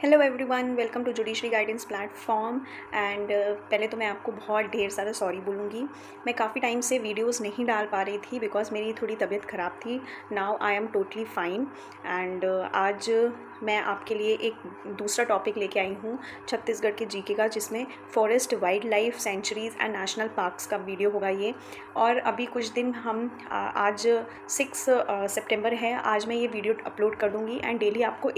Hello everyone, welcome to judiciary guidance platform. And पहले तो मैं आपको बहुत ढेर सारा सॉरी बोलूँगी। मैं काफ़ी टाइम से वीडियोस नहीं डाल पा रही थी बिकॉज मेरी थोड़ी तबीयत ख़राब थी। Now I am totally fine. And आज मैं आपके लिए एक दूसरा टॉपिक लेके आई हूँ छत्तीसगढ़ के जीके का, जिसमें forest, wild life centuries and national parks का वीडियो होगा ये। और अभी कुछ दिन हम आज 6 सितंबर है, आज मैं ये वीडियो अपलोड कर दूँगी। एंड डेली आपको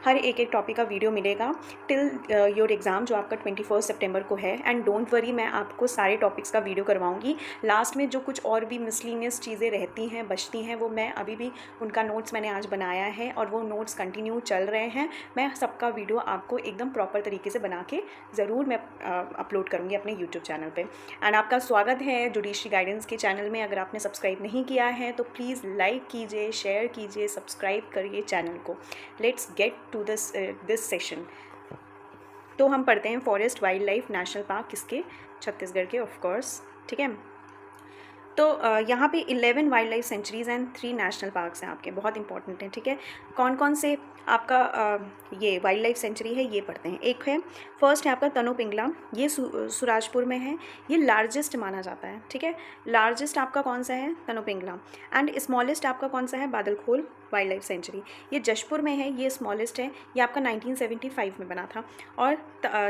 हर एक टॉपिक का वीडियो मिलेगा टिल योर एग्ज़ाम, जो आपका 21 सितंबर को है। एंड डोंट वरी, मैं आपको सारे टॉपिक्स का वीडियो करवाऊंगी। लास्ट में जो कुछ और भी मिसलिनियस चीज़ें रहती हैं, बचती हैं, वो मैं अभी भी उनका नोट्स मैंने आज बनाया है और वो नोट्स कंटिन्यू चल रहे हैं। मैं सबका वीडियो आपको एकदम प्रॉपर तरीके से बना के ज़रूर मैं अपलोड करूँगी अपने यूट्यूब चैनल पर। एंड आपका स्वागत है जुडिशरी गाइडेंस के चैनल में। अगर आपने सब्सक्राइब नहीं किया है तो प्लीज़ लाइक कीजिए, शेयर कीजिए, सब्सक्राइब करिए चैनल को। Let's get to this session. तो हम पढ़ते हैं forest, wild life, national park किसके, छत्तीसगढ़ के ऑफ कोर्स। ठीक है, तो यहाँ पे 11 wild life centuries and 3 national parks हैं आपके, बहुत इंपॉर्टेंट हैं। ठीक है, कौन कौन से आपका ये वाइल्ड लाइफ सेंचुरी है ये पढ़ते हैं। एक है, फर्स्ट है आपका तनो पिंगला, ये सुराजपुर में है, ये लार्जेस्ट माना जाता है। ठीक है, लार्जेस्ट आपका कौन सा है, तनो पिंगला। एंड स्मॉलेस्ट आपका कौन सा है, बादलखोल वाइल्ड लाइफ सेंचुरी, ये जशपुर में है, ये स्मॉलेस्ट है, ये आपका 1975 में बना था। और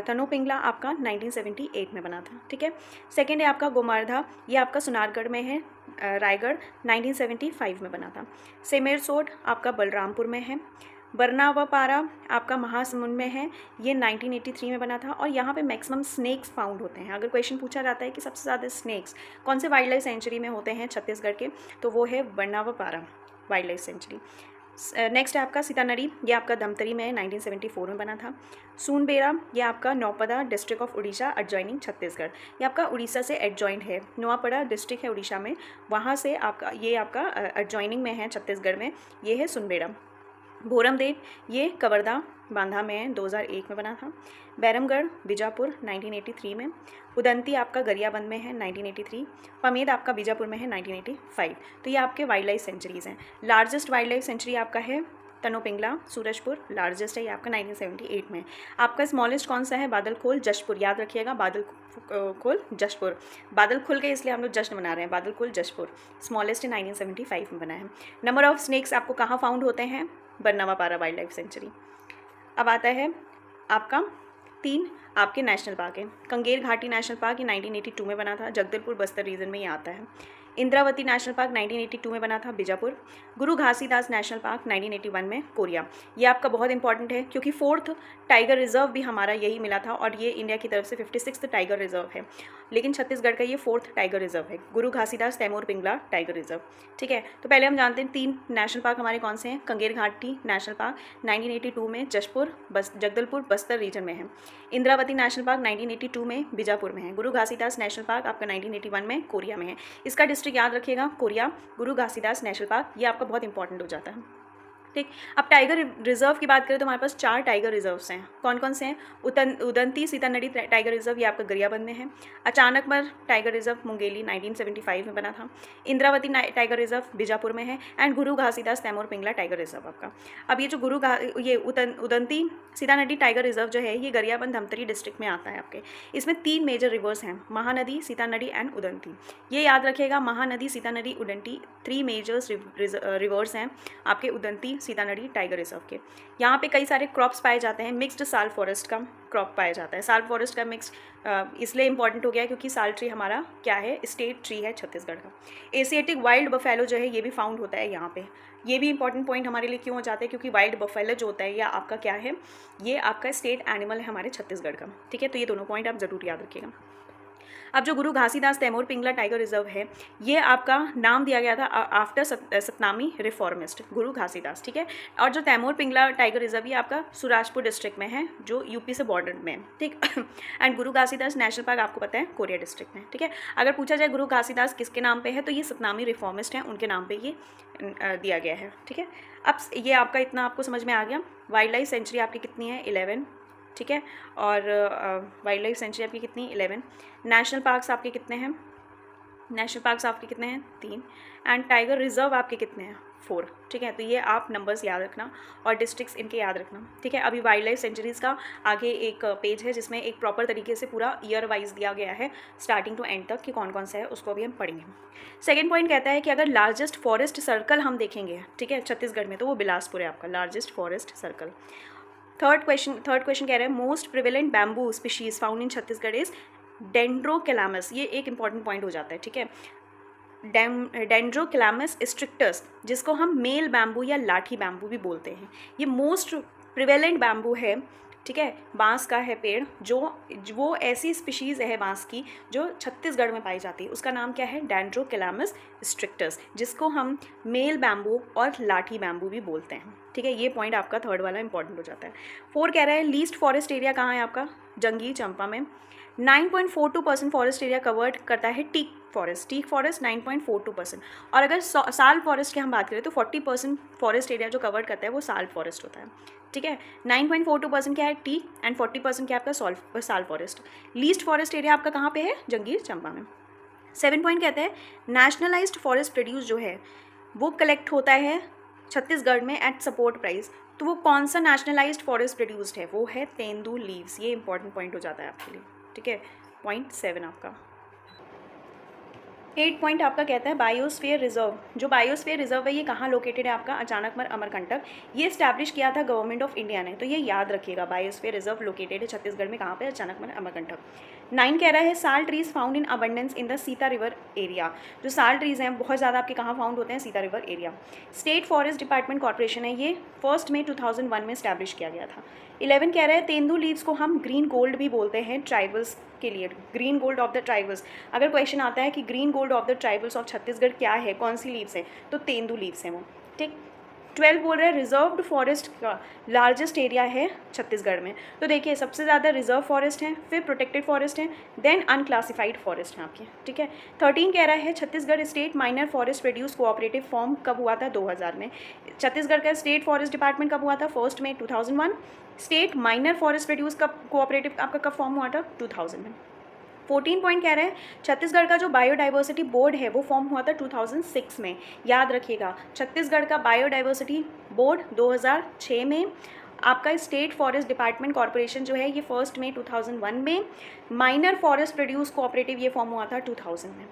तनो पिंगला आपका 1978 में बना था। ठीक है, सेकेंड है आपका गोमारधा, ये आपका सुनारगढ़ में है, रायगढ़, 1975 में बना था। सेमेरसोट आपका बलरामपुर में है। बरनावापारा आपका महासमुंद में है, ये 1983 में बना था। और यहाँ पे मैक्सिमम स्नेक्स फाउंड होते हैं। अगर क्वेश्चन पूछा जाता है कि सबसे ज़्यादा स्नेक्स कौन से वाइल्ड लाइफ सेंचुरी में होते हैं छत्तीसगढ़ के, तो वो है बरनावापारा वाइल्ड लाइफ सेंचुरी। नेक्स्ट है आपका सीतानदी, ये आपका धमतरी में 1974 में बना था। सूनबेरा, ये आपका Nuapada district of Orissa adjoining Chhattisgarh, ये आपका उड़ीसा से एडजॉइंट है। नौपदा डिस्ट्रिक्ट है उड़ीसा में, वहाँ से आपका ये आपका एडजॉइनिंग में है छत्तीसगढ़ में, ये है सुनबेरा। भोरमदेव, ये कवर्धा बांधा में है, 2001 में बना था। बैरमगढ़ बीजापुर 1983 में। उदंती आपका गरियाबंद में है 1983। पमेद आपका बीजापुर में है 1985। तो ये आपके वाइल्ड लाइफ सेंचुरीज़ हैं। लार्जेस्ट वाइल्ड लाइफ सेंचुरी आपका है तनो पिंगला, सूरजपुर लार्जेस्ट है, ये आपका 1978 में। आपका स्मॉलेस्ट कौन सा है, बादलखोल जशपुर, याद रखिएगा, बादलखोल जशपुर। बादलखोल के इसलिए हम लोग जश्न मना रहे हैं, बादलखोल जशपुर। स्मॉलेस्ट 1975 में बना है। नंबर ऑफ स्नेक्स आपको कहाँ फाउंड होते हैं, बरनावापारा वाइल्ड लाइफ सेंचुरी। अब आता है आपका 3 आपके नेशनल पार्क हैं। कंगेर घाटी नेशनल पार्क, ये 1982 में बना था, जगदलपुर बस्तर रीजन में ये आता है। इंद्रावती नेशनल पार्क 1982 में बना था, बीजापुर। गुरु घासीदास नेशनल पार्क 1981 में, कोरिया। ये आपका बहुत इंपॉर्टेंट है क्योंकि 4th टाइगर रिजर्व भी हमारा यही मिला था और ये इंडिया की तरफ से 56th टाइगर रिजर्व है, लेकिन छत्तीसगढ़ का ये 4th टाइगर रिजर्व है, गुरु घासीदास तैमूर पिंगला टाइगर रिजर्व। ठीक है, तो पहले हम जानते हैं 3 नेशनल पार्क हमारे कौन से हैं। कंगेर घाटी नेशनल पार्क 1982 में जशपुर जगदलपुर बस्तर रीजन में है। इंद्रावती नेशनल पार्क 1982 में बीजापुर में है। गुरु घासीदास नेशनल पार्क आपका 1981 में कोरिया में है। इसका डिस्ट्रिक्ट याद रखिएगा, कोरिया, गुरु घासीदास नेशनल पार्क, ये आपका बहुत इंपॉर्टेंट हो जाता है। ठीक, अब टाइगर रिजर्व की बात करें तो हमारे पास 4 टाइगर रिजर्व्स हैं। कौन कौन से हैं, उदंती सीतानदी टाइगर रिजर्व, ये आपका गरियाबंद में है। अचानकमर टाइगर रिजर्व मुंगेली 1975 में बना था। इंद्रावती टाइगर रिजर्व बीजापुर में है। And Guru Ghasidas Taimur Pingala tiger reserve आपका। अब ये जो उदंती सीतानदी टाइगर रिजर्व जो है, ये गरियाबंद धमतरी डिस्ट्रिक्ट में आता है आपके। इसमें 3 मेजर रिवर्स हैं, महानदी, सीतानदी एंड उदंती। ये याद रखिएगा, महानदी, सीतानदी, उदंती, 3 मेजर्स रिवर्स हैं आपके उदंती सीतानदी टाइगर रिजर्व के। यहाँ पे कई सारे क्रॉप्स पाए जाते हैं। मिक्स्ड साल फॉरेस्ट का क्रॉप पाया जाता है। साल फॉरेस्ट का मिक्स्ड इसलिए इंपॉर्टेंट हो गया क्योंकि साल ट्री हमारा क्या है, स्टेट ट्री है छत्तीसगढ़ का। एशियाटिक वाइल्ड बफेलो जो है, ये भी फाउंड होता है यहाँ पे। ये भी इंपॉर्टेंट पॉइंट हमारे लिए क्यों हो जाता है, क्योंकि वाइल्ड बफेलो जो होता है या आपका क्या है, ये आपका स्टेट एनिमल है हमारे छत्तीसगढ़ का। ठीक है, तो ये दोनों पॉइंट आप ज़रूर याद रखिएगा। अब जो गुरु घासीदास तैमूर पिंगला टाइगर रिजर्व है, ये आपका नाम दिया गया था आफ्टर सतनामी रिफॉर्मिस्ट, गुरु घासीदास। ठीक है, और जो तैमूर पिंगला टाइगर रिजर्व ये आपका सुराजपुर डिस्ट्रिक्ट में है, जो यूपी से बॉर्डर में है। ठीक, and Guru Ghasidas national park आपको पता है कोरिया डिस्ट्रिक्ट में। ठीक है, अगर पूछा जाए गुरु घासीदास किसके नाम पे है, तो ये सतनामी रिफॉर्मिस्ट हैं, उनके नाम पर ये दिया गया है। ठीक है, अब ये आपका इतना आपको समझ में आ गया। वाइल्ड लाइफ सेंचुरी आपकी कितनी है, 11। ठीक है, और वाइल्ड लाइफ सेंचुरी आपकी कितनी, 11। नेशनल पार्क्स आपके कितने हैं, 3। एंड टाइगर रिजर्व आपके कितने हैं, 4, ठीक है। तो ये आप नंबर्स याद रखना और डिस्ट्रिक्ट्स इनके याद रखना, ठीक है। अभी वाइल्ड लाइफ सेंचुरीज़ का आगे एक पेज है जिसमें एक प्रॉपर तरीके से पूरा ईयर वाइज दिया गया है स्टार्टिंग टू एंड तक कि कौन कौन सा है, उसको अभी हम पढ़ेंगे। सेकेंड पॉइंट कहता है कि अगर लार्जेस्ट फॉरेस्ट सर्कल हम देखेंगे, ठीक है, छत्तीसगढ़ में, तो वो बिलासपुर है आपका largest forest circle. Third question कह रहा है most prevalent bamboo species found in Chhattisgarh is Dendrocalamus. ये एक इंपॉर्टेंट पॉइंट हो जाता है, ठीक है। डेंड्रोकैलामस स्ट्रिक्टस, जिसको हम मेल बैम्बू या लाठी बैम्बू भी बोलते हैं, ये मोस्ट प्रिवेलेंट बैम्बू है, ठीक है। बांस का है पेड़, जो वो ऐसी स्पीशीज़ है बांस की जो छत्तीसगढ़ में पाई जाती है, उसका नाम क्या है, डेंड्रोकैलामस स्ट्रिक्टस, जिसको हम मेल बैम्बू और लाठी बैम्बू भी बोलते हैं, ठीक है। ये पॉइंट आपका थर्ड वाला इंपॉर्टेंट हो जाता है। 4 कह रहा है लीस्ट फॉरेस्ट एरिया कहाँ है आपका, जंगीर चंपा में। 9.42% फॉरेस्ट एरिया कवर्ड करता है टीक फॉरेस्ट 9.42%। और अगर साल फॉरेस्ट की हम बात करें तो 40% फॉरेस्ट एरिया जो कवर्ड करता है वो साल फॉरेस्ट होता है, ठीक है। 9.42% क्या है टीक एंड 40% क्या है आपका साल फॉरेस्ट। लीस्ट फॉरेस्ट एरिया आपका कहाँ पे है, जंगीर चंपा में। 7 पॉइंट कहते हैं नेशनलाइज्ड फॉरेस्ट प्रोड्यूस जो है वो कलेक्ट होता है छत्तीसगढ़ में एट सपोर्ट प्राइस। तो वो कौन सा नेशनलाइज्ड फॉरेस्ट प्रोड्यूस्ड है, वो है तेंदू लीव्स। ये इंपॉर्टेंट पॉइंट हो जाता है आपके लिए, ठीक है। पॉइंट 7 आपका। 8 पॉइंट आपका कहता है बायोस्फीयर रिजर्व। जो बायोस्फीयर रिजर्व है ये कहाँ लोकेटेड है आपका, अचानकमर अमरकंटक। ये इस्टेब्लिश किया था गवर्नमेंट ऑफ इंडिया ने, तो ये याद रखिएगा, बायोस्फीयर रिजर्व लोकेटेड है छत्तीसगढ़ में, कहाँ पे, अचानकमर अमरकंटक। 9 कह रहा है साल trees found in abundance in the Sita river area. जो साल ट्रीज हैं बहुत ज़्यादा आपके कहाँ फाउंड होते हैं, Sita river area. State forest department corporation है, ये 1 मई 2001 में इस्टेब्लिश किया गया था। 11 कह रहा है तेंदू लीव्स को हम ग्रीन गोल्ड भी बोलते हैं ट्राइबल्स के लिए, green gold of the tribals. अगर क्वेश्चन आता है कि green gold of the tribals of Chhattisgarh क्या है, कौन सी लीव्स है, तो तेंदू लीव्स हैं वो, ठीक। 12 बोल रहा है रिजर्व्ड फॉरेस्ट का लार्जेस्ट एरिया है छत्तीसगढ़ में। तो देखिए सबसे ज़्यादा रिजर्व फॉरेस्ट हैं, फिर प्रोटेक्टेड फॉरेस्ट हैं, देन अनक्लासिफाइड फॉरेस्ट हैं आपके, ठीक है। 13 कह रहा है Chhattisgarh state minor forest produce cooperative form कब हुआ था, 2000 में। छत्तीसगढ़ का स्टेट फॉरेस्ट डिपार्टमेंट कब हुआ था, 1 मई 2001। स्टेट माइनर फॉरेस्ट प्रोड्यूस कब कोऑपरेटिव आपका कब फॉर्म हुआ था, 2000 में। 14 पॉइंट कह रहे हैं छत्तीसगढ़ का जो बायोडाइवर्सिटी बोर्ड है वो फॉर्म हुआ था 2006 में। याद रखिएगा छत्तीसगढ़ का बायोडाइवर्सिटी बोर्ड 2006 में। आपका स्टेट फॉरेस्ट डिपार्टमेंट कॉर्पोरेशन जो है ये 1 मई 2001 में। माइनर फॉरेस्ट प्रोड्यूस कोऑपरेटिव ये फॉर्म हुआ था 2000 में।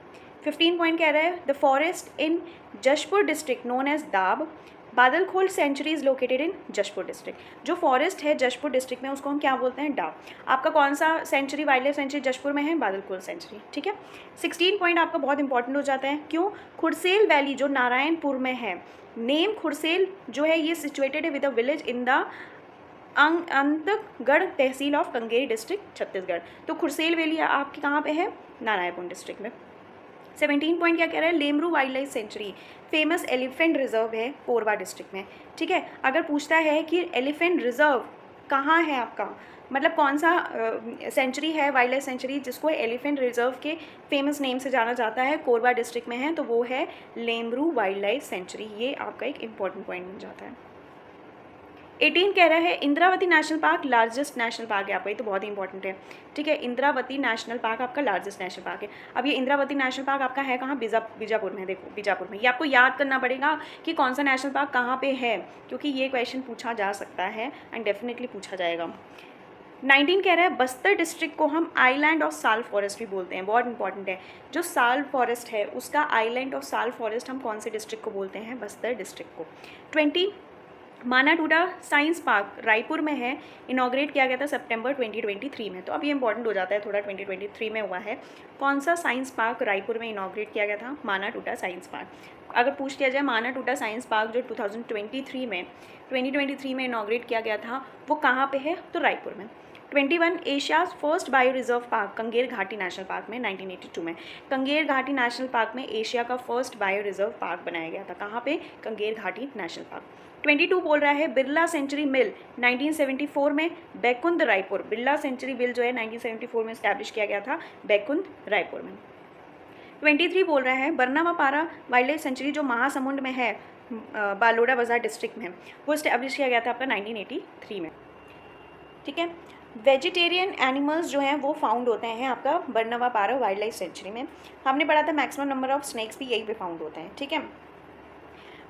15 पॉइंट कह रहा है the forest in Jashpur district known as दाब Badalkhol sanctuary is located in Jashpur district. जो फॉरेस्ट है जशपुर डिस्ट्रिक्ट में उसको हम क्या बोलते हैं, डाब। आपका कौन सा century, wild life century Jashpur में है, बादलखोल सेंचुरी, ठीक है। 16 पॉइंट आपका बहुत इंपॉर्टेंट हो जाता है, क्यों, खुरसेल वैली जो नारायणपुर में है, नेम खुरसेल जो है ये सिचुएटेड है with a village in the Antagarh tehsil of Kangeri district Chhattisgarh. तो खुरसेल वैली आपकी कहाँ पे है, नारायणपुर डिस्ट्रिक्ट में। 17 पॉइंट क्या कह रहा है Lemru wild life century famous elephant reserve है कोरबा डिस्ट्रिक्ट में, ठीक है। अगर पूछता है कि एलिफेंट रिजर्व कहाँ है आपका, मतलब कौन सा सेंचुरी है, वाइल्ड लाइफ सेंचुरी जिसको एलिफेंट रिजर्व के फेमस नेम से जाना जाता है, कोरबा डिस्ट्रिक्ट में है, तो वो है लेमरू वाइल्ड लाइफ सेंचुरी। ये आपका एक इंपॉर्टेंट पॉइंट बन जाता है। 18 कह रहा है Indravati national park largest national park है आपका, ये तो बहुत ही इंपॉर्टेंट है, ठीक है। इंद्रावती नेशनल पार्क आपका लार्जेस्ट नेशनल पार्क है। अब ये इंद्रावती नेशनल पार्क आपका है कहाँ, बीजापुर में। देखो बीजापुर में, ये आपको याद करना पड़ेगा कि कौन सा नेशनल पार्क कहाँ पे है, क्योंकि ये क्वेश्चन पूछा जा सकता है एंड डेफिनेटली पूछा जाएगा। 19 कह रहा है बस्तर डिस्ट्रिक्ट को हम आइलैंड ऑफ साल फॉरेस्ट भी बोलते हैं, बहुत इंपॉर्टेंट है। जो साल फॉरेस्ट है उसका आइलैंड ऑफ साल फॉरेस्ट हम कौन से डिस्ट्रिक्ट को बोलते हैं, बस्तर डिस्ट्रिक्ट को। 20 माना टूटा साइंस पार्क रायपुर में है, इनॉग्रेट किया गया था सितंबर 2023 में। तो अब ये इंपॉर्टेंट हो जाता है थोड़ा, 2023 में हुआ है। कौन सा साइंस पार्क रायपुर में इनॉग्रेट किया गया था, माना टूटा साइंस पार्क। अगर पूछ लिया जाए माना टूटा साइंस पार्क जो 2023 में इनॉग्रेट किया गया था वो कहाँ पे है, तो रायपुर में। 21 Asia's first bio reserve park Kanger Ghati national park में 1982 में। कंगेर घाटी नेशनल पार्क में एशिया का फर्स्ट बायो रिजर्व पार्क बनाया गया था, कहाँ पे, कंगेर घाटी नेशनल पार्क। 22 बोल रहा है बिरला सेंचुरी मिल 1974 में बैकुंठ रायपुर। बिरला सेंचुरी मिल जो है 1974 में इस्टेब्लिश किया गया था बैकुंठ रायपुर में। 23 बोल रहा है बरनावापारा वाइल्ड लाइफ सेंचुरी जो महासमुंद में है बालोड़ा बाजार डिस्ट्रिक्ट में, वो इस्टेब्लिश किया गया था आपका 1983 में, ठीक है। वेजिटेरियन एनिमल्स जो हैं वो फाउंड होते हैं आपका बरनावापारा वाइल्ड लाइफ सेंचुरी में। हमने पढ़ा था मैक्सिमम नंबर ऑफ स्नेक्स भी यहीं पे फाउंड होते हैं, ठीक है।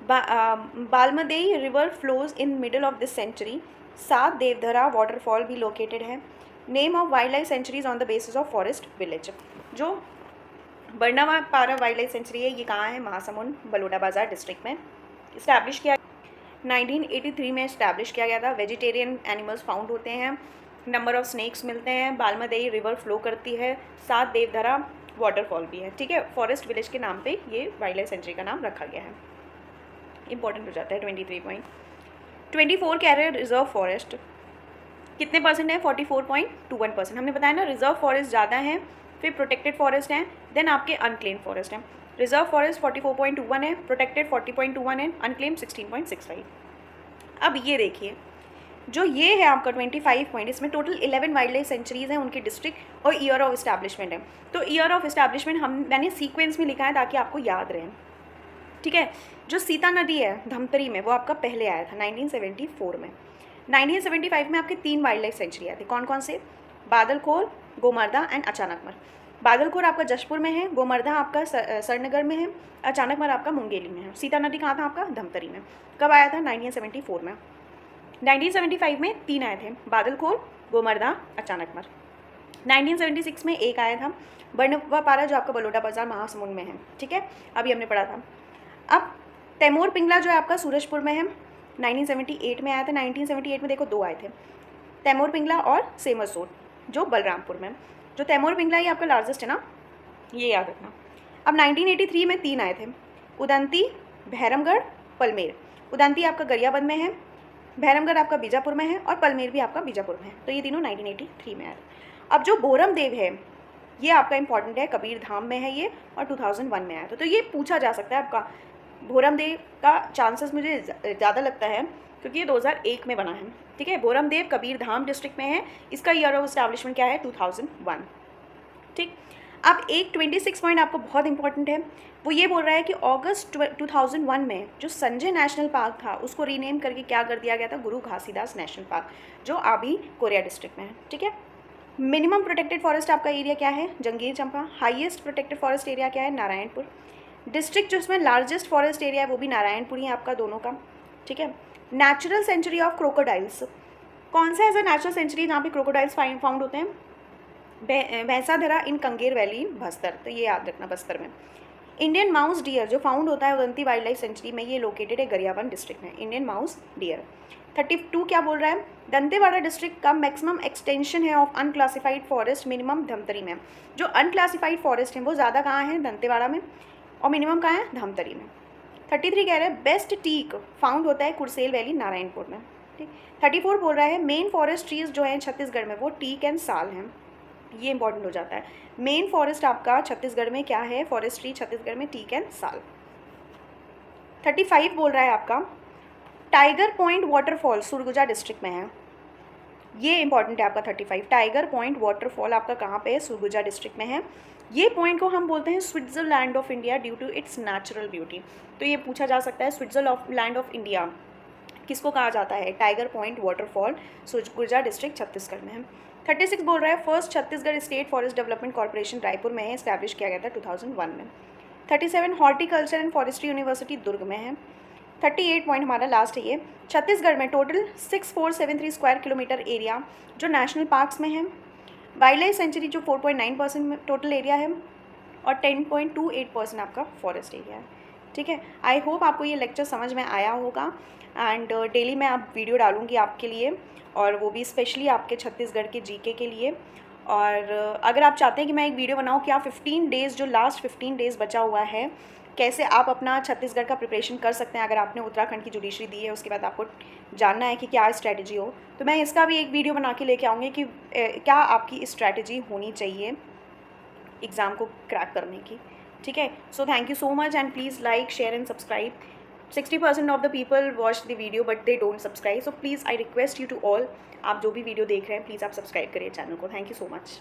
Balamdei river flows in middle of this sanctuary. 7 Devdhara waterfall भी लोकेटेड है। Name of wild life sanctuaries on the basis of forest village. जो बरनापारा वाइल्ड लाइफ सेंचुरी है ये कहाँ है? महासमुंद बलौदाबाजार डिस्ट्रिक्ट में इस्टेब्लिश किया 1983 में इस्टेब्लिश किया गया था। वेजिटेरियन एनिमल्स फाउंड होते हैं, नंबर ऑफ स्नेक्स मिलते हैं, बालमदेई रिवर फ्लो करती है, 7 देवधरा वाटरफॉल भी है। ठीक है, फॉरेस्ट विलेज के नाम पे ये वाइल्ड लाइफ सेंचुरी का नाम रखा गया है। इंपॉर्टेंट हो जाता है। 23 पॉइंट 24 कह रहे हैं रिजर्व फॉरेस्ट कितने परसेंट है? 44.21%। हमने बताया ना रिजर्व फॉरेस्ट ज़्यादा है, फिर प्रोटेक्टेड फॉरेस्ट हैं, देन आपके अनक्लेम्ड फॉरेस्ट हैं। रिजर्व फॉरेस्ट 44.21 है, प्रोटेक्टेड 40.21 है, अनक्लेम्ड 16.65। अब ये देखिए जो ये है आपका 25 पॉइंट, इसमें टोटल 11 वाइल्ड लाइफ सेंचुरीज़ हैं, उनकी डिस्ट्रिक्ट और ईयर ऑफ इस्टेब्लिशमेंट है। तो ईयर ऑफ इस्टेब्लिशमेंट मैंने सीक्वेंस में लिखा है ताकि आपको याद रहे। ठीक है, जो सीता नदी है धमतरी में वो आपका पहले आया था 1974 में। 1975 में आपके 3 वाइल्ड लाइफ सेंचुरी आए थे। कौन कौन से? बादलखोर, गोमर्दा एंड अचानकमर। बादलखोर आपका जशपुर में है, गोमर्दा आपका सरनगर में है, अचानकमर आपका मुंगेली में है। सीता नदी कहाँ था आपका? धमतरी में। कब आया था? 1974 में। 1975 में 3 आए थे, बादलखोर, गोमर्दा, अचानकमर। 1976 में 1 आया था, बरनवापारा जो आपका बलौदाबाजार महासमुंद में है। ठीक है, अभी हमने पढ़ा था। अब तैमूर पिंगला जो है आपका सूरजपुर में है, 1978 में आया था। 1978 में देखो 2 आए थे, तैमूर पिंगला और सेमरसोट जो बलरामपुर में। जो तैमूर पिंगला ये आपका लार्जेस्ट है ना, ये याद रखना। अब 1983 में 3 आए थे, उदंती, भैरमगढ़, पलमेर। उदंती आपका गरियाबंद में है, भैरमगढ़ आपका बीजापुर में है और पलमेर भी आपका बीजापुर में है। तो ये तीनों 1983 में आए। अब जो बोरम देव है ये आपका इंपॉर्टेंट है, कबीर धाम में है ये और 2001 में आया था। तो ये पूछा जा सकता है आपका। बोरम देव का चांसेस मुझे ज़्यादा लगता है क्योंकि ये 2001 में बना है। ठीक है, बोरम देव कबीर धाम डिस्ट्रिक्ट में है, इसका ईयर ऑफ इस्टेब्लिशमेंट क्या है? 2001। ठीक, अब एक 26 पॉइंट आपको बहुत इंपॉर्टेंट है, वो ये बोल रहा है कि अगस्त 2001 में जो संजय नेशनल पार्क था उसको रीनेम करके क्या कर दिया गया था? गुरु घासीदास नेशनल पार्क, जो अभी कोरिया डिस्ट्रिक्ट में है। ठीक है, मिनिमम प्रोटेक्टेड फॉरेस्ट आपका एरिया क्या है? जंगीर चंपा। हाईएस्ट प्रोटेक्टेड फॉरेस्ट एरिया क्या है? नारायणपुर। डिस्ट्रिक्ट जो इसमें लार्जेस्ट फॉरेस्ट एरिया है वो भी नारायणपुर ही है आपका, दोनों का। ठीक है, नेचुरल सेंचुरी ऑफ क्रोकोडाइल्स, कौन सा ऐसा नेचुरल सेंचुरी जहाँ पे क्रोकोडाइल्स फाउंड होते हैं? भैंसाधरा इन कंगेर वैली, बस्तर। तो ये याद रखना, बस्तर में। इंडियन माउस डियर जो फाउंड होता है उदंती वाइल्ड लाइफ सेंचुरी में, ये लोकेटेड है गरियाबंद डिस्ट्रिक्ट में। Indian mouse dear. 32 क्या बोल रहा है? दंतेवाड़ा डिस्ट्रिक्ट का मैक्सिमम एक्सटेंशन है of unclassified forest minimum Dhamtari में। जो अनक्लासिफाइड फॉरेस्ट हैं वो ज़्यादा कहाँ है? दंतेवाड़ा में, और मिनिमम कहाँ है? धमतरी में। 33 कह रहे हैं बेस्ट टीक फाउंड होता है कुरसेल वैली, नारायणपुर में। ठीक, 34 बोल रहा है मेन फॉरेस्ट ट्रीज जो हैं छत्तीसगढ़ में वो टीक एंड साल हैं। ये इंपॉर्टेंट हो जाता है। मेन फॉरेस्ट आपका छत्तीसगढ़ में क्या है? फॉरेस्ट ट्री छत्तीसगढ़ में टीक एंड साल। 35 बोल रहा है आपका tiger point waterfall Surguja district में है। ये इंपॉर्टेंट है आपका 35। टाइगर पॉइंट वाटरफॉल आपका कहाँ पे है? सुरगुजा डिस्ट्रिक्ट में है। ये पॉइंट को हम बोलते हैं Switzerland of India due to its natural beauty. तो ये पूछा जा सकता है स्विट्जरलैंड ऑफ इंडिया किसको कहा जाता है? Tiger point waterfall Surguja district Chhattisgarh में है। 36 बोल रहा है first Chhattisgarh state forest development corporation Raipur में है, इस्टेब्लिश किया गया था 2001 में। 37 हॉर्टिकल्चर एंड फॉरेस्ट्री यूनिवर्सिटी दुर्ग में है। 38 पॉइंट हमारा लास्ट है ये, छत्तीसगढ़ में टोटल 6473 स्क्वायर किलोमीटर एरिया जो नेशनल पार्क्स में है। वाइल्ड लाइफ सेंचुरी जो 4.9% टोटल एरिया है और 10.28% आपका फॉरेस्ट एरिया है। ठीक है, आई होप आपको ये लेक्चर समझ में आया होगा एंड डेली मैं आप वीडियो डालूँगी आपके लिए, और वो भी स्पेशली आपके छत्तीसगढ़ के जीके के लिए। और अगर आप चाहते हैं कि मैं एक वीडियो बनाऊँ कि आप 15 डेज़ जो लास्ट 15 डेज़ बचा हुआ है कैसे आप अपना छत्तीसगढ़ का प्रिपरेशन कर सकते हैं, अगर आपने उत्तराखंड की जुडिशरी दी है उसके बाद आपको जानना है कि क्या स्ट्रैटेजी हो, तो मैं इसका भी एक वीडियो बना के लेके आऊँगी कि क्या आपकी स्ट्रैटेजी होनी चाहिए एग्ज़ाम को क्रैक करने की। ठीक है, so thank you so much and please like share and subscribe. 60% of the people watch the video but they don't subscribe, so please I request you to all, आप जो भी वीडियो देख रहे हैं प्लीज़ आप सब्सक्राइब करिए channel को। Thank you so much.